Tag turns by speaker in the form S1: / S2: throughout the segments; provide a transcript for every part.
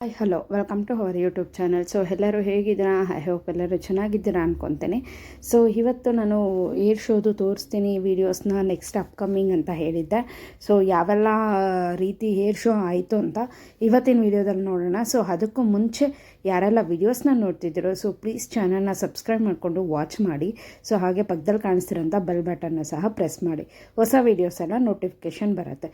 S1: Hi hello welcome to our YouTube channel. So ಎಲ್ಲರೂ ಹೇಗಿದ್ದೀರಾ? I hope ಎಲ್ಲರೂ ಚೆನ್ನಾಗಿದ್ದೀರಾ ಅಂದ್ಕೊತೀನಿ. ಸೊ ಇವತ್ತು ನಾನು ಏರ್ ಶೋದು ತೋರಿಸ್ತೀನಿ ವೀಡಿಯೋಸ್ನ, ನೆಕ್ಸ್ಟ್ ಅಪ್ಕಮಿಂಗ್ ಅಂತ ಹೇಳಿದ್ದೆ. ಸೊ ಯಾವೆಲ್ಲ ರೀತಿ ಏರ್ ಶೋ ಆಯಿತು ಅಂತ ಇವತ್ತಿನ ವೀಡಿಯೋದಲ್ಲಿ ನೋಡೋಣ. ಸೊ ಅದಕ್ಕೂ ಮುಂಚೆ ಯಾರೆಲ್ಲ ವೀಡಿಯೋಸ್ನ ನೋಡ್ತಿದ್ದೀರೋ ಸೊ ಪ್ಲೀಸ್ ಚಾನಲ್ನ ಸಬ್ಸ್ಕ್ರೈಬ್ ಮಾಡಿಕೊಂಡು ವಾಚ್ ಮಾಡಿ. ಸೊ ಹಾಗೆ ಪಕ್ಕದಲ್ಲಿ ಕಾಣಿಸ್ತಿರೋಂಥ ಬೆಲ್ ಬಟನ್ನ ಸಹ ಪ್ರೆಸ್ ಮಾಡಿ, ಹೊಸ ವೀಡಿಯೋಸ್ ಎಲ್ಲ ನೋಟಿಫಿಕೇಷನ್ ಬರುತ್ತೆ.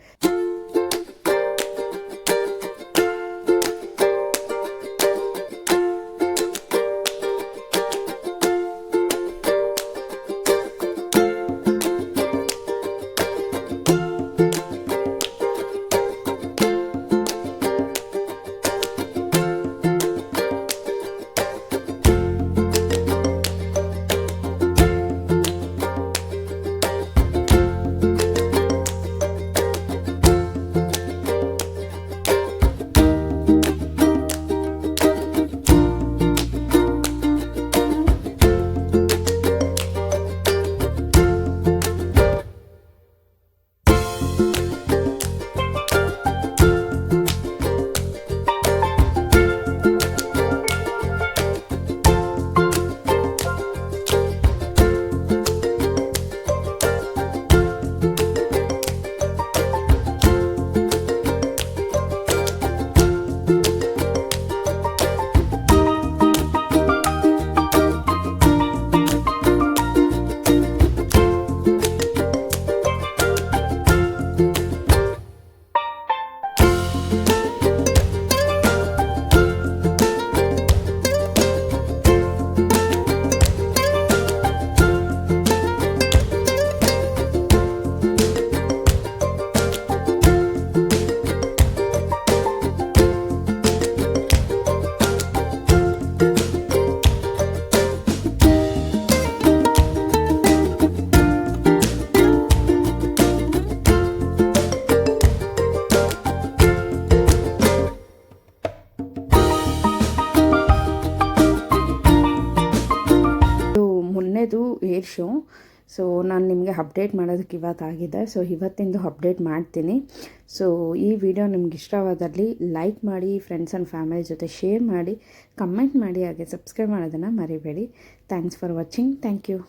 S1: ಮೊನ್ನೆದು ಏರ್ ಶೋ, ಸೊ ನಾನು ನಿಮಗೆ ಅಪ್ಡೇಟ್ ಮಾಡೋದಕ್ಕೆ ಇವತ್ತಾಗಿದೆ. ಸೊ ಇವತ್ತಿಂದು ಅಪ್ಡೇಟ್ ಮಾಡ್ತೀನಿ. ಸೊ ಈ ವಿಡಿಯೋ ನಿಮ್ಗೆ ಇಷ್ಟವಾದಲ್ಲಿ ಲೈಕ್ ಮಾಡಿ, ಫ್ರೆಂಡ್ಸ್ ಆ್ಯಂಡ್ ಫ್ಯಾಮಿಲಿ ಜೊತೆ ಶೇರ್ ಮಾಡಿ, ಕಮೆಂಟ್ ಮಾಡಿ, ಹಾಗೆ ಸಬ್ಸ್ಕ್ರೈಬ್ ಮಾಡೋದನ್ನು ಮರಿಬೇಡಿ. Thanks for watching. Thank you.